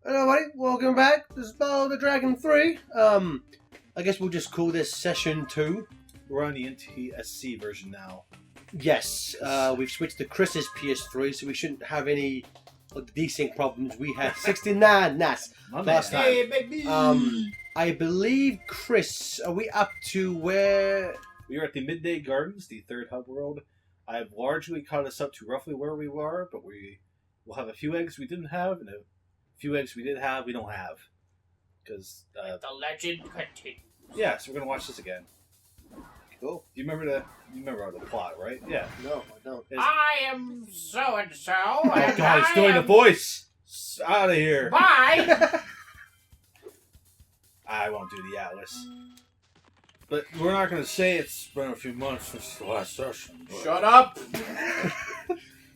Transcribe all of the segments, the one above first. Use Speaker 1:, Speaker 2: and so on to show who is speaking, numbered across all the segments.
Speaker 1: Hello, everybody. Welcome back. This is Spyro the Dragon 3. I guess we'll just call this Session 2.
Speaker 2: We're on the NTSC version now.
Speaker 1: Yes, we've switched to Chris's PS3, so we shouldn't have any of the desync problems we had 69 NAS last time.
Speaker 2: Hey, baby!
Speaker 1: I believe, Chris, are we up to where...
Speaker 2: We are at the Midday Gardens, the third hub world. I have largely caught us up to roughly where we were, but we will have a few eggs we didn't have, and a few eggs we did have, we don't have. Because,
Speaker 3: the legend continues.
Speaker 2: yeah, so we're going to watch this again.
Speaker 1: Cool.
Speaker 2: You remember the plot, right? Yeah.
Speaker 1: No, I don't.
Speaker 3: I am so and so.
Speaker 2: Oh, God, it's doing the voice! Out of here!
Speaker 3: Bye.
Speaker 2: I won't do the Atlas. But we're not going to say it's been a few months since the last session. But...
Speaker 3: Shut up.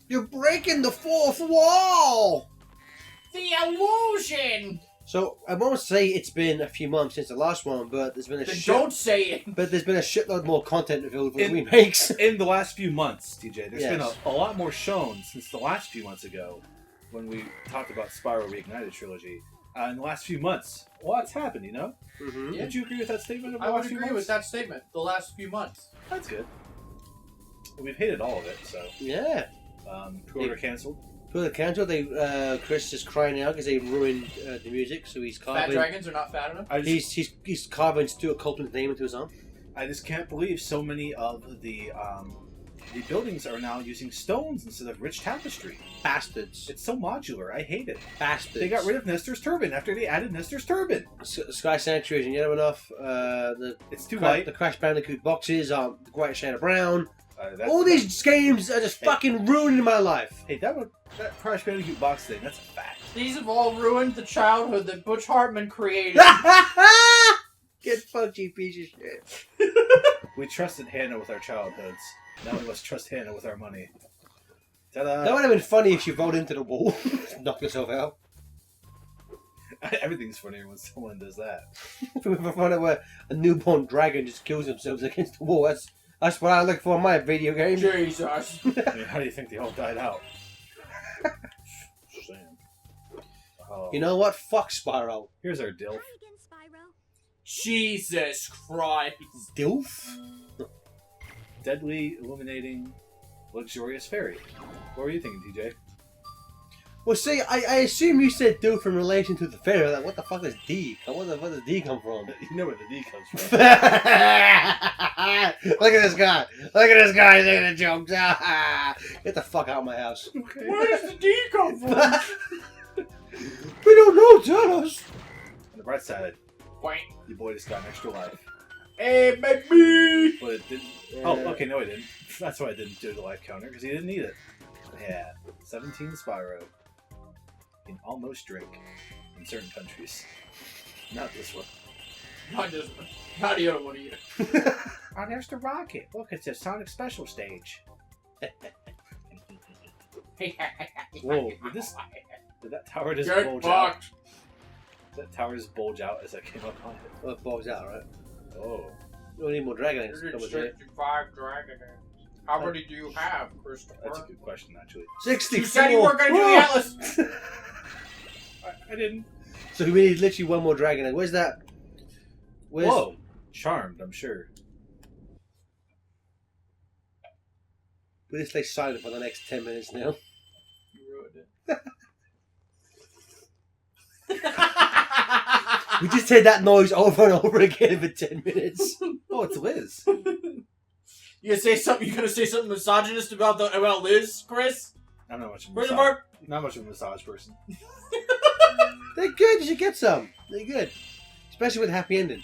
Speaker 1: You're breaking the fourth wall!
Speaker 3: The illusion.
Speaker 1: So, I won't say it's been a few months since the last one, but there's been a
Speaker 3: Don't say it.
Speaker 1: But there's been a shitload more content revealed with remakes.
Speaker 2: In the last few months, TJ, there's
Speaker 1: Yes.
Speaker 2: been a lot more shown since the last few months ago when we talked about Spyro Reignited Trilogy. In the last few months, a lot's happened, you know?
Speaker 1: Mm-hmm.
Speaker 3: Yeah.
Speaker 2: Would you agree with that statement? Of the
Speaker 3: I would
Speaker 2: last few
Speaker 3: agree
Speaker 2: months?
Speaker 3: with that statement. The last few months.
Speaker 2: That's good. We've hated all of it, so.
Speaker 1: Yeah.
Speaker 2: Pre-order canceled.
Speaker 1: For the counter, Chris is crying out because they ruined the music, so he's
Speaker 3: Fat
Speaker 1: carving.
Speaker 3: dragons are not fat enough.
Speaker 1: He's carving Stuart Copeland's name into his arm.
Speaker 2: I just can't believe so many of the buildings are now using stones instead of rich tapestry.
Speaker 1: Bastards.
Speaker 2: It's so modular. I hate it.
Speaker 1: Bastards.
Speaker 2: They got rid of Nestor's turban after they added Nestor's turban.
Speaker 1: Sky Sanctuary isn't yellow enough.
Speaker 2: It's too light.
Speaker 1: The Crash Bandicoot boxes are the greatest shade of brown.
Speaker 2: That's
Speaker 1: All these games are just fucking ruining my life.
Speaker 2: Hey, that Crash Bandicoot box thing, that's a fact.
Speaker 3: These have all ruined the childhood that Butch Hartman created.
Speaker 1: Get fucked, you piece of shit.
Speaker 2: We trusted Hannah with our childhoods. Now we must trust Hannah with our money. Ta-da!
Speaker 1: That would have been funny if she rolled into the wall, knock herself out.
Speaker 2: Everything's funnier when someone does that.
Speaker 1: Where a newborn dragon just kills themselves against the wall. That's what I look for in my video game.
Speaker 3: Jesus.
Speaker 2: I mean, how do you think they all died out? Just saying. Oh.
Speaker 1: You know what? Fuck Spyro.
Speaker 2: Here's our Dilf.
Speaker 3: Jesus Christ.
Speaker 1: Dilf?
Speaker 2: Deadly, illuminating, luxurious fairy. What were you thinking, TJ?
Speaker 1: Well, see, I assume you said Dilf in relation to the fairy. Like, what the fuck is D? Where does D come from?
Speaker 2: You know where the D comes from.
Speaker 1: Look at this guy. Look at this guy taking the jokes. Get the fuck out of my house.
Speaker 2: Okay.
Speaker 3: Where does the D come from?
Speaker 1: We don't know, tell us.
Speaker 2: On the bright side,
Speaker 3: Wait.
Speaker 2: your boy just got an extra life.
Speaker 3: Hey, baby.
Speaker 2: But it didn't. Oh, okay, no, he didn't. That's why I didn't do the life counter, because he didn't need it. Yeah, 17 Spyro. You can almost drink in certain countries. Not this one.
Speaker 3: Not this one. Not the other one either.
Speaker 2: Oh, there's the rocket. Look, it's a Sonic Special stage. Whoa, did that tower just
Speaker 3: Get
Speaker 2: bulge out?
Speaker 3: fucked.
Speaker 2: Did that tower just bulge out as I came up on it?
Speaker 1: Well, it balls out, right?
Speaker 2: Oh.
Speaker 1: You don't need more dragon eggs to
Speaker 3: There's
Speaker 1: come with it.
Speaker 3: 65 dragon eggs. How many do you have, Christopher?
Speaker 2: That's a good question, actually.
Speaker 1: 64.
Speaker 3: You said you weren't going to do the Atlas.
Speaker 2: I didn't.
Speaker 1: So we need literally one more dragon egg. Where's that? Where's...
Speaker 2: Whoa. Charmed, I'm sure.
Speaker 1: We'll just stay silent for the next 10 minutes now.
Speaker 3: You ruined it.
Speaker 1: We just heard that noise over and over again for 10 minutes.
Speaker 2: Oh, it's Liz.
Speaker 3: You gonna say something misogynist about Liz, Chris?
Speaker 2: I'm not much of a
Speaker 3: Where's the
Speaker 2: massage,
Speaker 3: mark?
Speaker 2: not much of a massage person.
Speaker 1: They're good. You should get some. They're good. Especially with a happy ending.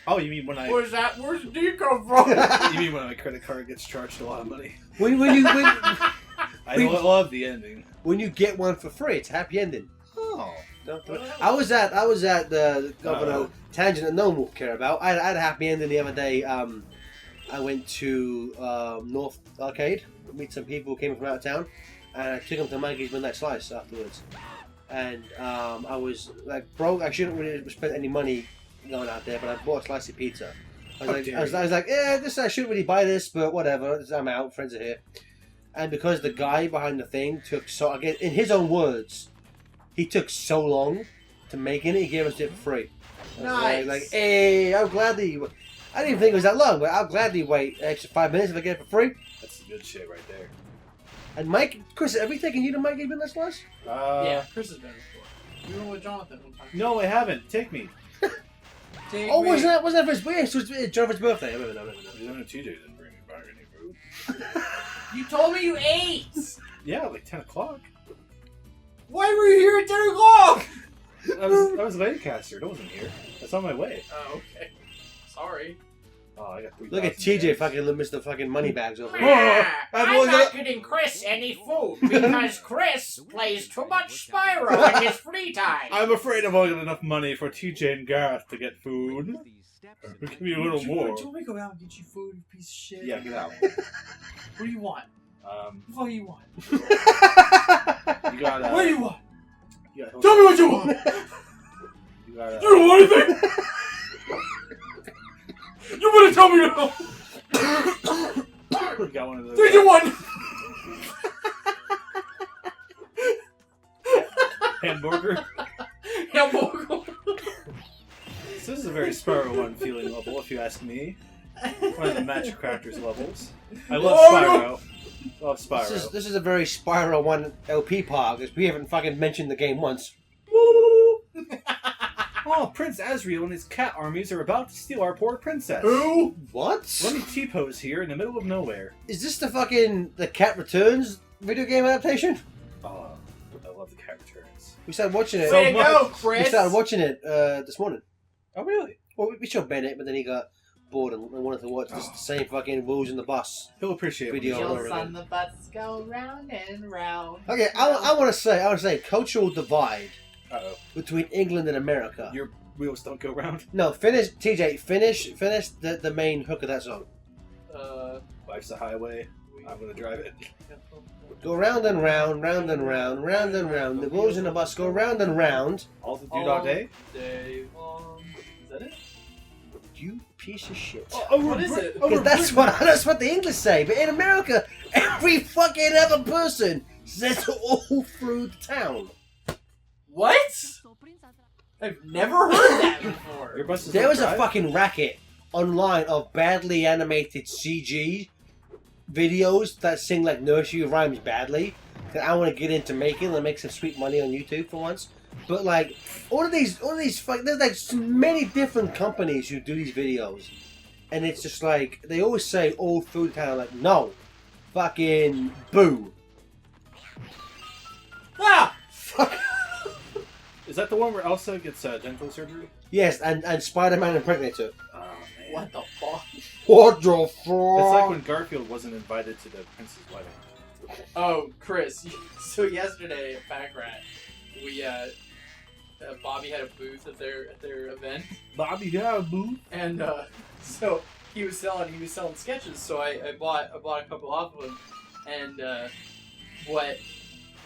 Speaker 2: Oh, you mean when I...
Speaker 3: Where's the D come from?
Speaker 2: You mean when my credit card gets charged a lot of money?
Speaker 1: When
Speaker 2: I love the ending.
Speaker 1: you get one for free, it's a happy ending.
Speaker 2: Oh.
Speaker 1: I was at the Governor tangent that no one will care about. I had a happy ending the other day. I went to North Arcade, meet some people who came from out of town, and I took them to Maggie's Midnight Slice afterwards. And I was like broke. I shouldn't really spend any money going out there, but I bought a slice of pizza. I was like, yeah, I shouldn't really buy this, but whatever. I'm out. Friends are here. And because the guy behind the thing took so again in his own words, He took so long to making it. He gave us it free.
Speaker 3: Nice.
Speaker 1: Like, hey, I'm glad that you. I didn't even think it was that long, but I'll gladly wait an extra 5 minutes if I get it for free.
Speaker 2: That's some good shit right there.
Speaker 1: And Mike, Chris, have we taken you to Mike even this last?
Speaker 3: Yeah, Chris has been before. You went with Jonathan one time.
Speaker 2: No, I haven't. Take me.
Speaker 1: Oh, wasn't that for his birthday? So it's Jonathan's birthday. I remember now.
Speaker 2: You don't know TJ didn't bring me back any food.
Speaker 3: You told me you ate!
Speaker 2: Yeah, like 10 o'clock.
Speaker 3: Why were you here at 10 o'clock?
Speaker 2: I was Lancaster. I wasn't here. That's on my way.
Speaker 3: Oh, okay. Sorry.
Speaker 2: Oh, I got 3,000.
Speaker 1: Look at TJ fucking Mr. fucking money bags over here.
Speaker 3: I'm not getting Chris any food because Chris plays too much Spyro in his free time.
Speaker 2: I'm afraid I've only got enough money for TJ and Gareth to get food. Give me a little more.
Speaker 3: Do you want me to go out and get you food, you piece of shit?
Speaker 2: Yeah, get out.
Speaker 3: What do you want? What the fuck do you want?
Speaker 2: You got.
Speaker 3: What do you want?
Speaker 2: You got,
Speaker 3: Tell me what you want!
Speaker 2: You got.
Speaker 3: You don't want anything! You better tell me now!
Speaker 2: You got one of those.
Speaker 3: 3, 2, 1!
Speaker 2: Hamburger.
Speaker 3: Hamburger.
Speaker 2: So this is a very Spyro 1 feeling level, if you ask me. One of the Magic Crafters levels. I love Spyro. Love Spyro.
Speaker 1: This is a very Spyro 1 LP part, because we haven't fucking mentioned the game once.
Speaker 2: Oh, Prince Asriel and his cat armies are about to steal our poor princess.
Speaker 3: Who?
Speaker 1: What?
Speaker 2: Let me T-pose here in the middle of nowhere.
Speaker 1: Is this the fucking The Cat Returns video game adaptation?
Speaker 2: Oh, I love the cat returns.
Speaker 1: We started watching it.
Speaker 3: Way to go,
Speaker 1: We
Speaker 3: Chris!
Speaker 1: started watching it this morning.
Speaker 2: Oh, really?
Speaker 1: Well, we showed Bennett, but then he got bored and wanted to watch the same fucking Wolves in the Bus.
Speaker 2: He'll appreciate
Speaker 1: Video.
Speaker 2: it.
Speaker 1: Wheels
Speaker 3: on the bus go round and round.
Speaker 1: Okay, I want to say cultural divide
Speaker 2: Uh-oh.
Speaker 1: between England and America.
Speaker 2: Your wheels don't go round.
Speaker 1: No, finish the main hook of that song.
Speaker 2: Life's a highway. I'm gonna drive it.
Speaker 1: Go round and round, round and round, round and round. The Wolves in the Bus go round and round.
Speaker 2: All the dude all day?
Speaker 3: Day long. Is that it?
Speaker 1: You piece of shit.
Speaker 3: What is it?
Speaker 1: Because that's what the English say. But in America, every fucking other person says it all through the town.
Speaker 3: What? I've never heard that before.
Speaker 2: Your buses
Speaker 1: There
Speaker 2: don't
Speaker 1: was a
Speaker 2: drive?
Speaker 1: fucking racket online of badly animated CG videos that sing like nursery rhymes badly. That I want to get into making and make some sweet money on YouTube for once. But like all of these there's like so many different companies who do these videos, and it's just like they always say all through the town. Like no, fucking boo.
Speaker 3: Ah!
Speaker 1: Fuck.
Speaker 2: Is that the one where Elsa gets dental surgery?
Speaker 1: Yes, and Spider-Man impregnates her.
Speaker 2: Oh, man.
Speaker 3: What the fuck?
Speaker 1: What the fuck?
Speaker 2: It's like when Garfield wasn't invited to the prince's wedding.
Speaker 3: Oh, Chris. So yesterday at Pack Rat, we Bobby had a booth at their event,
Speaker 2: Bobby, yeah, boo.
Speaker 3: and so he was selling sketches. So I bought a couple off of him, and what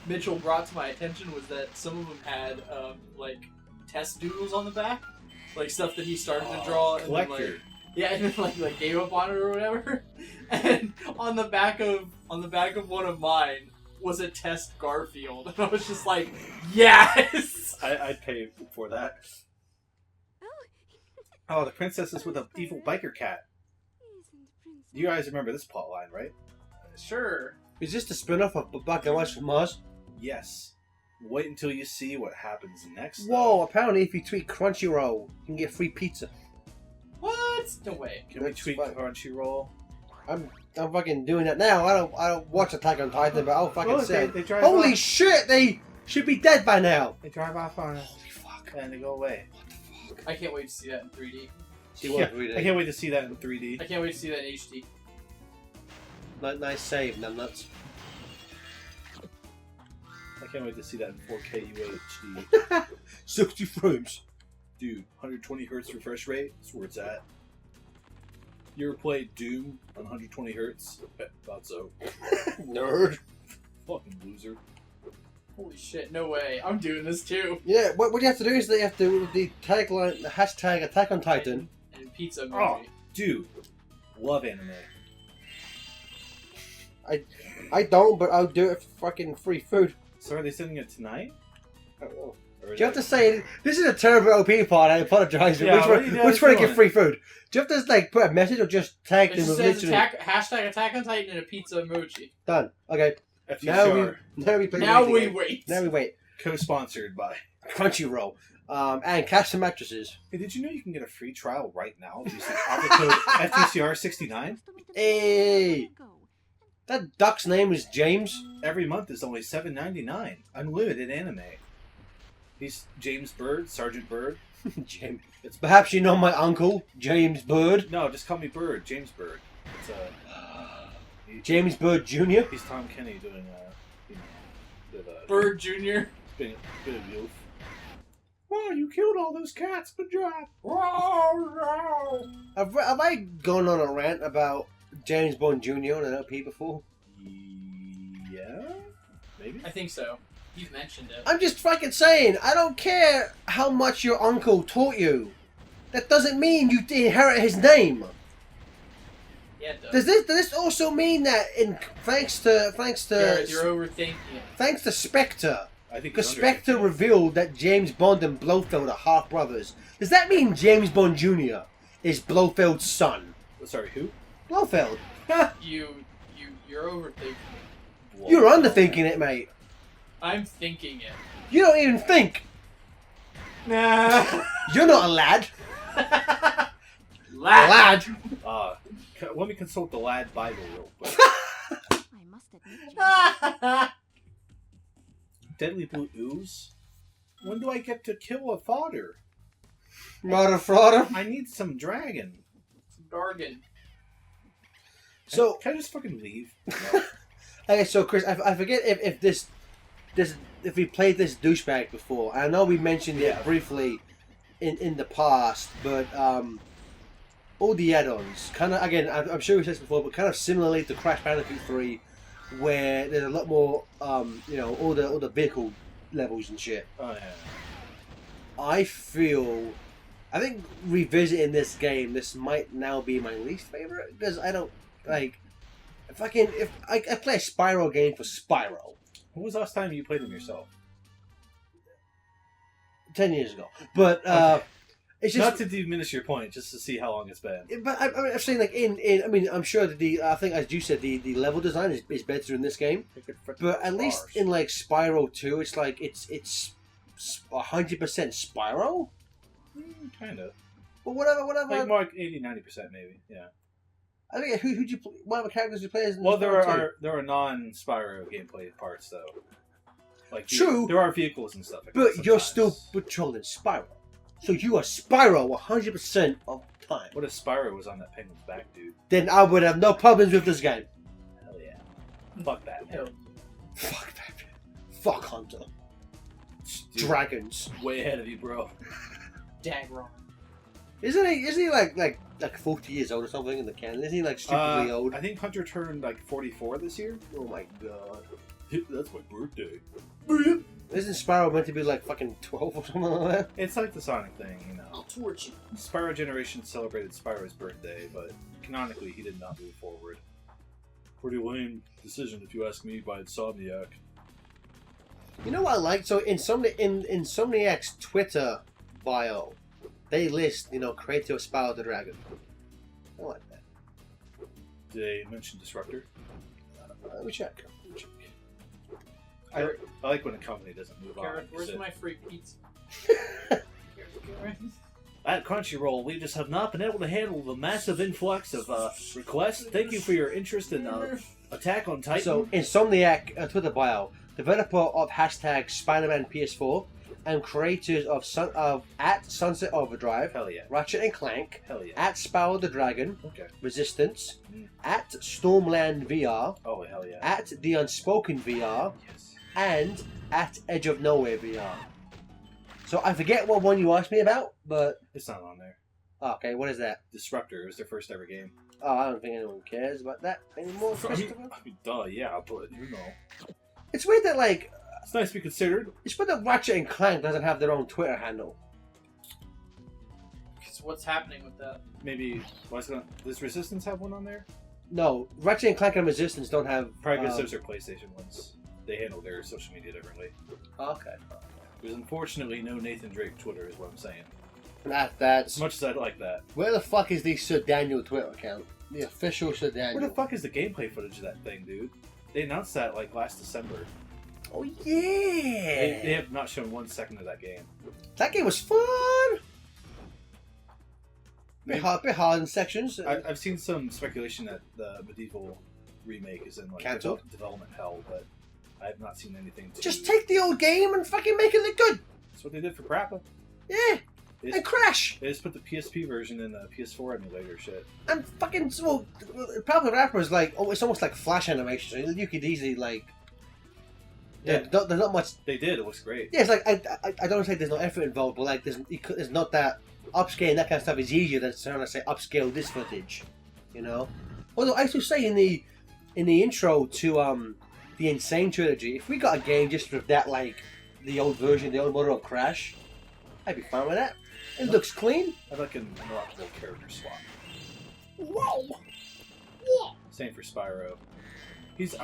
Speaker 3: Mitchell brought to my attention was that some of them had like test doodles on the back, like stuff that he started to draw and then,
Speaker 2: Collector.
Speaker 3: and then like gave up on it or whatever. And on the back of one of mine was a test Garfield, and I was just like, yes.
Speaker 2: I'd pay for that. Oh, the princess is with an evil biker cat. You guys remember this plot line, right?
Speaker 3: Sure.
Speaker 1: Is this the spin-off of Black and White from Mars?
Speaker 2: Yes. Wait until you see what happens next.
Speaker 1: Whoa, apparently if you tweet Crunchyroll, you can get free pizza.
Speaker 3: What? No way.
Speaker 2: Can we
Speaker 1: That's
Speaker 2: tweet
Speaker 1: fine.
Speaker 2: Crunchyroll?
Speaker 1: I'm fucking doing that now. I don't watch Attack on Titan, but I'll fucking
Speaker 2: Well,
Speaker 1: say,
Speaker 2: they drive
Speaker 1: holy
Speaker 2: off.
Speaker 1: shit, they should be dead by now.
Speaker 2: They drive off on us.
Speaker 1: Holy fuck.
Speaker 2: And they go away.
Speaker 3: I can't wait to see that in 3D.
Speaker 1: See
Speaker 2: Yeah,
Speaker 1: what we
Speaker 2: I can't wait to see that in 3D.
Speaker 3: I can't wait to see that in HD.
Speaker 1: Nice save, numbnuts.
Speaker 2: I can't wait to see that in 4K UHD.
Speaker 1: 60 frames.
Speaker 2: Dude, 120 hertz refresh rate? That's where it's at. You ever played Doom on 120 hertz? Bet, thought so.
Speaker 1: Nerd.
Speaker 2: Fucking loser.
Speaker 3: Holy shit, no way. I'm doing this too.
Speaker 1: Yeah, what you have to do is they have to the tagline, the hashtag Attack on Titan.
Speaker 3: And pizza
Speaker 2: Oh,
Speaker 3: emoji.
Speaker 2: dude. Love anime.
Speaker 1: I don't, but I'll do it for fucking free food.
Speaker 2: So are they sending it tonight?
Speaker 1: Do you have to say this is a terrible OP part? I apologize.
Speaker 2: Yeah,
Speaker 1: which one to get free food? Do you have to like put a message or just tag
Speaker 3: It
Speaker 1: them
Speaker 3: just
Speaker 1: with
Speaker 3: says
Speaker 1: literally
Speaker 3: hashtag Attack on Titan and a pizza emoji.
Speaker 1: done? Okay.
Speaker 2: FTCR,
Speaker 1: Now we play
Speaker 3: Now
Speaker 1: the
Speaker 3: we
Speaker 1: game.
Speaker 3: wait.
Speaker 1: Now we wait.
Speaker 2: co-sponsored by.
Speaker 1: Crunchyroll. And custom mattresses.
Speaker 2: Hey, did you know you can get a free trial right now using offer code FTCR69?
Speaker 1: Hey! That duck's name is James.
Speaker 2: Every month is only $7.99. Unlimited anime. He's James Bird, Sergeant Bird.
Speaker 1: James.
Speaker 2: It's
Speaker 1: Perhaps you know my uncle, James Bird.
Speaker 2: No, just call me Bird, James Bird. It's
Speaker 1: James Bird Jr.
Speaker 2: he's Tom Kenny doing bit of
Speaker 3: Bird Jr.
Speaker 2: bit of youth. Wow, you killed all those cats. Good job.
Speaker 1: Have I gone on a rant about James Bond Jr. on an OP before?
Speaker 2: Yeah, maybe.
Speaker 3: I think so. You've mentioned it.
Speaker 1: I'm just fucking saying, I don't care how much your uncle taught you. That doesn't mean you inherit his name.
Speaker 3: Yeah, it does.
Speaker 1: Does this also mean that thanks to
Speaker 3: You're overthinking it.
Speaker 1: thanks to Spectre,
Speaker 2: I think
Speaker 1: because
Speaker 2: he's
Speaker 1: Spectre
Speaker 2: underthinking it.
Speaker 1: revealed that James Bond and Blofeld are half brothers. Does that mean James Bond Jr. is Blofeld's son?
Speaker 2: Sorry, who?
Speaker 1: Blofeld.
Speaker 3: You're overthinking it.
Speaker 1: You're underthinking it, mate.
Speaker 3: I'm thinking it.
Speaker 1: You don't even think.
Speaker 3: Nah.
Speaker 1: You're not a lad.
Speaker 3: Laugh.
Speaker 1: Lad.
Speaker 2: Let me consult the Lad Bible real quick.
Speaker 4: I must admit,
Speaker 2: Deadly Blue Ooze? When do I get to kill a fodder?
Speaker 1: Marder frauder.
Speaker 2: I need some dragon.
Speaker 3: Dargan.
Speaker 1: So,
Speaker 2: Can I just fucking leave?
Speaker 1: okay, so Chris, I forget if we played this douchebag before. I know we mentioned
Speaker 2: Yeah.
Speaker 1: it briefly in the past, but all the add-ons, kind of again, I'm sure we said this before, but kind of similarly to Crash Bandicoot 3, where there's a lot more, all the vehicle levels and shit.
Speaker 2: Oh, yeah.
Speaker 1: I think revisiting this game, this might now be my least favorite because I don't like. If I play a Spyro game for Spyro
Speaker 2: When was the last time you played them yourself?
Speaker 1: 10 years ago, but it's just.
Speaker 2: Not to diminish your point, just to see how long it's been.
Speaker 1: But I'm saying like I mean I'm sure that I think as you said the level design is better in this game, but at least in like Spyro 2 it's like it's 100% Spyro.
Speaker 2: Kind of.
Speaker 1: But whatever.
Speaker 2: Like more like 80-90% maybe. Yeah.
Speaker 1: I think who'd you play? What other characters you play as? In
Speaker 2: Well,
Speaker 1: Spyro 2?
Speaker 2: there are non-Spyro gameplay parts though. Like
Speaker 1: True.
Speaker 2: there are vehicles and stuff. Like
Speaker 1: But
Speaker 2: that
Speaker 1: you're
Speaker 2: sometimes.
Speaker 1: still patrolling Spyro, so you are Spyro 100% of the time.
Speaker 2: What if Spyro was on that penguin's back, dude?
Speaker 1: Then I would have no problems with this game.
Speaker 2: Hell yeah. Fuck that.
Speaker 3: Hell.
Speaker 1: Fuck that. Fuck Hunter.
Speaker 2: Dude,
Speaker 1: Dragons.
Speaker 2: way ahead of you, bro.
Speaker 3: Dag wrong.
Speaker 1: Isn't he like 40 years old or something in the canon? Isn't he like stupidly old?
Speaker 2: I think Hunter turned like 44 this year.
Speaker 1: Oh my god.
Speaker 2: That's my birthday.
Speaker 1: Isn't Spyro meant to be like fucking 12 or something like that?
Speaker 2: It's like the Sonic thing, you know.
Speaker 3: I'll torch you.
Speaker 2: Spyro Generation celebrated Spyro's birthday, but canonically he did not move forward. Pretty lame decision if you ask me by Insomniac.
Speaker 1: You know what I like? So in Insomniac's Twitter bio, they list, creator of Spyro the Dragon. I like that.
Speaker 2: Did they mention Disruptor?
Speaker 1: Let me check.
Speaker 2: I like when a company doesn't move
Speaker 3: Gareth,
Speaker 2: on.
Speaker 3: where's
Speaker 2: So-
Speaker 3: my free pizza?
Speaker 2: At Crunchyroll, we just have not been able to handle the massive influx of requests. Thank you for your interest in Attack on Titan.
Speaker 1: So Insomniac Twitter bio, developer of hashtag Spider-Man PS4 and creators of at Sunset Overdrive,
Speaker 2: hell yeah,
Speaker 1: Ratchet and Clank,
Speaker 2: hell yeah.
Speaker 1: at Spyro the Dragon,
Speaker 2: Okay.
Speaker 1: Resistance,
Speaker 2: Mm.
Speaker 1: at Stormland VR,
Speaker 2: Oh hell yeah.
Speaker 1: at The Unspoken VR,
Speaker 2: Yes.
Speaker 1: and at Edge of Nowhere VR. So I forget what one you asked me about, but
Speaker 2: It's not on there.
Speaker 1: okay, what is that?
Speaker 2: Disruptor was their first ever game.
Speaker 1: Oh, I don't think anyone cares about that anymore. Christopher.
Speaker 2: Duh, yeah, but you know.
Speaker 1: It's weird that
Speaker 2: It's nice to be considered.
Speaker 1: it's weird that Ratchet and Clank doesn't have their own Twitter handle.
Speaker 3: Because what's happening with that?
Speaker 2: Maybe, does Resistance have one on there?
Speaker 1: No, Ratchet and Clank and Resistance don't have.
Speaker 2: Probably because those are PlayStation ones. They handle their social media differently.
Speaker 1: Okay.
Speaker 2: There's unfortunately no Nathan Drake Twitter, is what I'm saying. As
Speaker 1: That's
Speaker 2: much as I'd like that.
Speaker 1: where the fuck is the Sir Daniel Twitter account? The official Sir
Speaker 2: Where
Speaker 1: Daniel.
Speaker 2: the fuck is the gameplay footage of that thing, dude? They announced that like last December.
Speaker 1: Oh yeah.
Speaker 2: They have not shown 1 second of that game.
Speaker 1: That game was fun. Bit hard in sections.
Speaker 2: I've seen some speculation that the Medieval remake is in like
Speaker 1: Cancelled?
Speaker 2: development hell, but I have not seen anything.
Speaker 1: Just take the old game and fucking make it look good.
Speaker 2: That's what they did for Parappa.
Speaker 1: Yeah.
Speaker 2: They
Speaker 1: And
Speaker 2: just,
Speaker 1: Crash.
Speaker 2: they just put the PSP version in the PS4 emulator shit.
Speaker 1: And fucking well, probably Rapper is like, oh, it's almost like flash animation. So you could easily like.
Speaker 2: Yeah,
Speaker 1: There's not much.
Speaker 2: they did. It looks great.
Speaker 1: Yeah, it's like I don't say there's no effort involved, but like there's not that upscaling that kind of stuff is easier than trying to say upscale this footage, you know. Although I used to say in the intro to the Insane trilogy, if we got a game just with that like the old version, the old model of Crash, I'd be fine with that. It looks clean.
Speaker 2: I'd like an unlockable character swap.
Speaker 1: Whoa!
Speaker 2: Same for Spyro. He's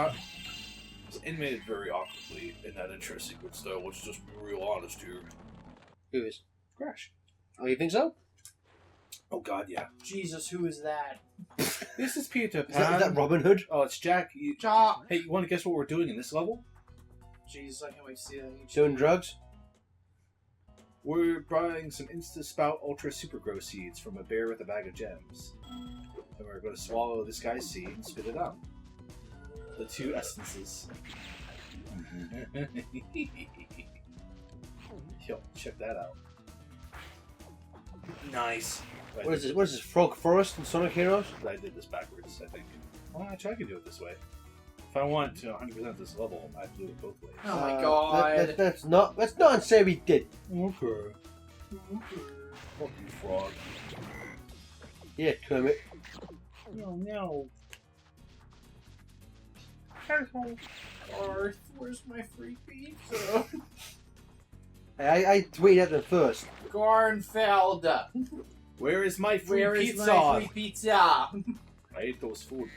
Speaker 2: animated very awkwardly in that intro sequence, though. Let's just be real honest here.
Speaker 1: Who is?
Speaker 2: Crash.
Speaker 1: Oh, you think so?
Speaker 2: Oh God, yeah.
Speaker 3: Jesus, who is that?
Speaker 2: This is Peter
Speaker 1: Is
Speaker 2: Pan.
Speaker 1: that Robin Hood?
Speaker 2: Oh, it's Jack.
Speaker 3: Jack.
Speaker 2: Hey, you want to guess what we're doing in this level?
Speaker 3: Jesus, I can't wait to see that.
Speaker 1: Doing drugs?
Speaker 2: We're buying some Insta-Spout Ultra Super Grow seeds from a bear with a bag of gems. And we're going to swallow this guy's seed and spit it out. The 2 essences. Yo, check that out. Nice.
Speaker 1: What is this? What is this? Frog Forest and Sonic Heroes?
Speaker 2: I did this backwards, I think. Well, actually, I could do it this way. If I want to 100% this level, I have to do it both ways.
Speaker 3: Oh my God.
Speaker 1: Let's not say we did.
Speaker 2: Okay. Fuck you, frog.
Speaker 1: Yeah, Kermit.
Speaker 2: No.
Speaker 3: Arth, where's my free pizza?
Speaker 1: I tweeted at them first.
Speaker 3: Garnfeld.
Speaker 2: Where is my free
Speaker 3: Where is
Speaker 2: pizza?
Speaker 3: my free pizza?
Speaker 2: I ate those food.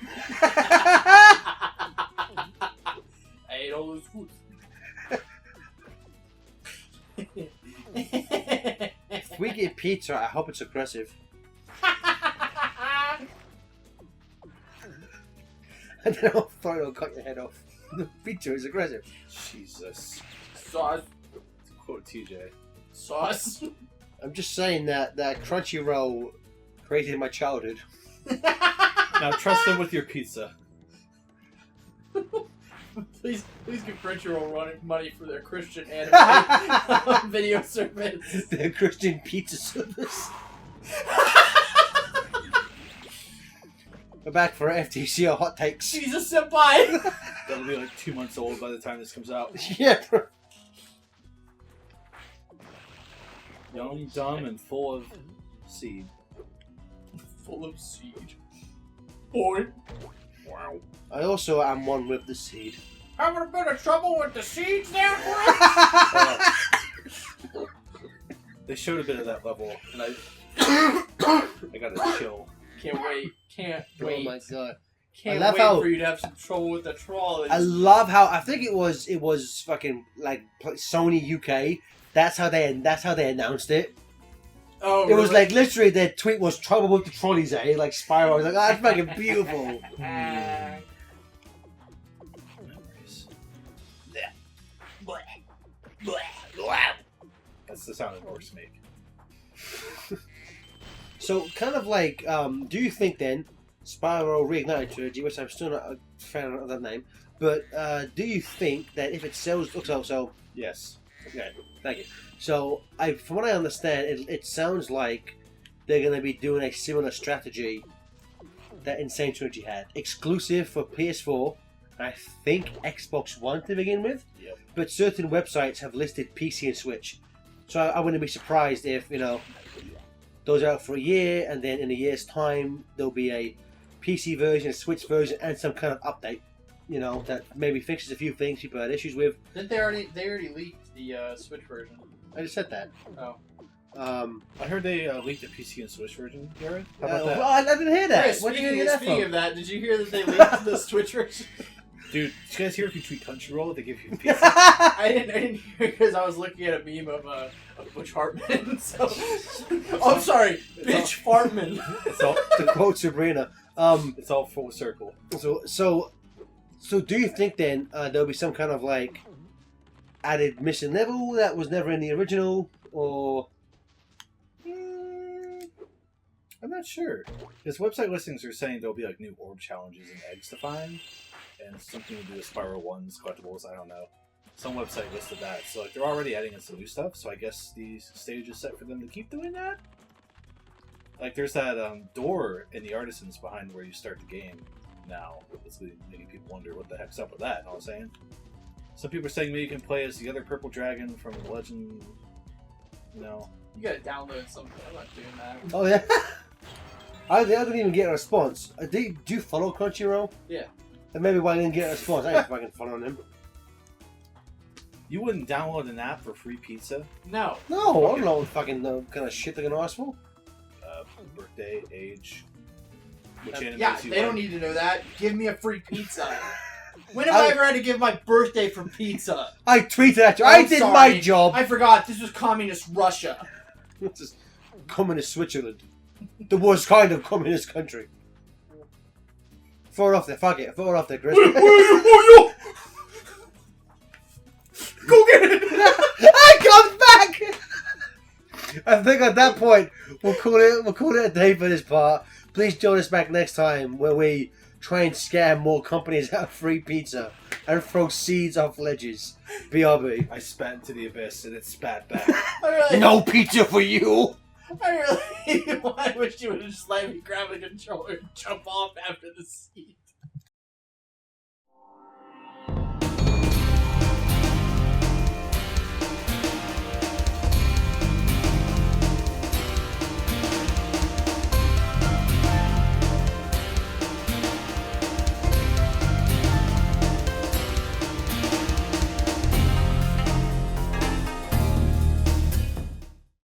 Speaker 3: I ate all those food.
Speaker 1: If we get pizza, I hope it's aggressive. And then I'll throw it, I'll cut your head off. The pizza is aggressive.
Speaker 2: Jesus.
Speaker 3: Sauce.
Speaker 2: To quote TJ.
Speaker 3: Sauce.
Speaker 1: I'm just saying that Crunchyroll created my childhood.
Speaker 2: Now trust them with your pizza.
Speaker 3: Please give Crunchyroll money for their Christian anime video service.
Speaker 1: The Christian pizza service. We're back for FTC hot takes.
Speaker 3: Jesus senpai!
Speaker 2: That'll be like 2 months old by the time this comes out.
Speaker 1: Yeah, bro.
Speaker 2: Young, dumb, and full of seed.
Speaker 3: Full of seed. Boy.
Speaker 2: Wow.
Speaker 1: I also am one with the seed.
Speaker 3: Having a bit of trouble with the seeds there, boy?
Speaker 2: They showed a bit of that level, and I got a chill.
Speaker 3: Can't wait. Can't
Speaker 1: Oh
Speaker 3: wait.
Speaker 1: my god.
Speaker 3: Can't
Speaker 1: I love
Speaker 3: wait
Speaker 1: how-
Speaker 3: for you to have some trouble with the trolleys.
Speaker 1: I love how I think it was fucking like Sony UK. That's how they announced it.
Speaker 3: Oh,
Speaker 1: It was
Speaker 3: really?
Speaker 1: like literally their tweet was trouble with the trolleys, eh? Like Spyro. I was like, oh, that's fucking beautiful.
Speaker 2: Memories. That's the sound orcs make.
Speaker 1: So kind of like, do you think then Spyro Reignited Trilogy, which I'm still not a fan of that name, but do you think that if it sells, so
Speaker 2: Yes.
Speaker 1: okay, thank you. So from what I understand, it sounds like they're going to be doing a similar strategy that Insane Trilogy had, exclusive for PS4. I think Xbox One to begin with,
Speaker 2: Yep.
Speaker 1: but certain websites have listed PC and Switch. So I wouldn't be surprised if those are out for a year, and then in a year's time there'll be a PC version, a Switch version, and some kind of update. That maybe fixes a few things people had issues with.
Speaker 3: Didn't they already leaked the Switch version?
Speaker 1: I just said that.
Speaker 3: Oh.
Speaker 2: I heard they leaked the PC and Switch version, Garrett. How about that?
Speaker 1: Well, I didn't hear that.
Speaker 3: Chris,
Speaker 1: Where did you
Speaker 3: speaking
Speaker 1: hear that
Speaker 3: speaking
Speaker 1: from?
Speaker 3: of that, did you hear that they leaked the Switch version?
Speaker 2: Dude, did you guys hear if you tweet Crunchyroll, they give you pizza?
Speaker 3: I didn't hear because I was looking at a meme of Butch Hartman. So, I'm sorry, Bitch Fartman.
Speaker 2: It's all
Speaker 1: To quote Sabrina.
Speaker 2: it's all full circle.
Speaker 1: So do you think then there'll be some kind of like added mission level that was never in the original, or?
Speaker 2: I'm not sure. Because website listings are saying there'll be like new orb challenges and eggs to find, and something to do with Spiral 1's collectibles. I don't know. Some website listed that, so like they're already adding in some new stuff. So I guess the stage is set for them to keep doing that. Like there's that door in the Artisans behind where you start the game now. It's making people wonder what the heck's up with that. You know what I'm saying? Some people are saying maybe you can play as the other purple dragon from Legend. No.
Speaker 3: You gotta download something. I'm not doing that.
Speaker 1: Oh yeah. I didn't even get a response. Do you follow Crunchyroll?
Speaker 3: Yeah.
Speaker 1: And maybe why I didn't get a response. I ain't fucking following him.
Speaker 2: You wouldn't download an app for free pizza?
Speaker 3: No.
Speaker 1: No, I don't know what fucking kind of shit they're gonna ask for.
Speaker 2: Birthday, age, which animes
Speaker 3: Yeah,
Speaker 2: you
Speaker 3: they don't
Speaker 2: like.
Speaker 3: need to know that. Give me a free pizza. When have I ever had to give my birthday for pizza?
Speaker 1: I tweeted at you. I
Speaker 3: I'm
Speaker 1: did
Speaker 3: sorry.
Speaker 1: my job.
Speaker 3: I forgot. This was communist Russia.
Speaker 1: This is communist Switzerland. The worst kind of communist country. Throw it off there. Fuck it. Throw it off there, Chris.
Speaker 3: Go get it.
Speaker 1: I come back. I think at that point we'll call it a day for this part. Please join us back next time where we try and scam more companies out of free pizza and throw seeds off ledges. BRB.
Speaker 2: I spat into the abyss and it spat back.
Speaker 1: No pizza for you.
Speaker 3: I wish you would have just let me grab a controller and jump off after the seed.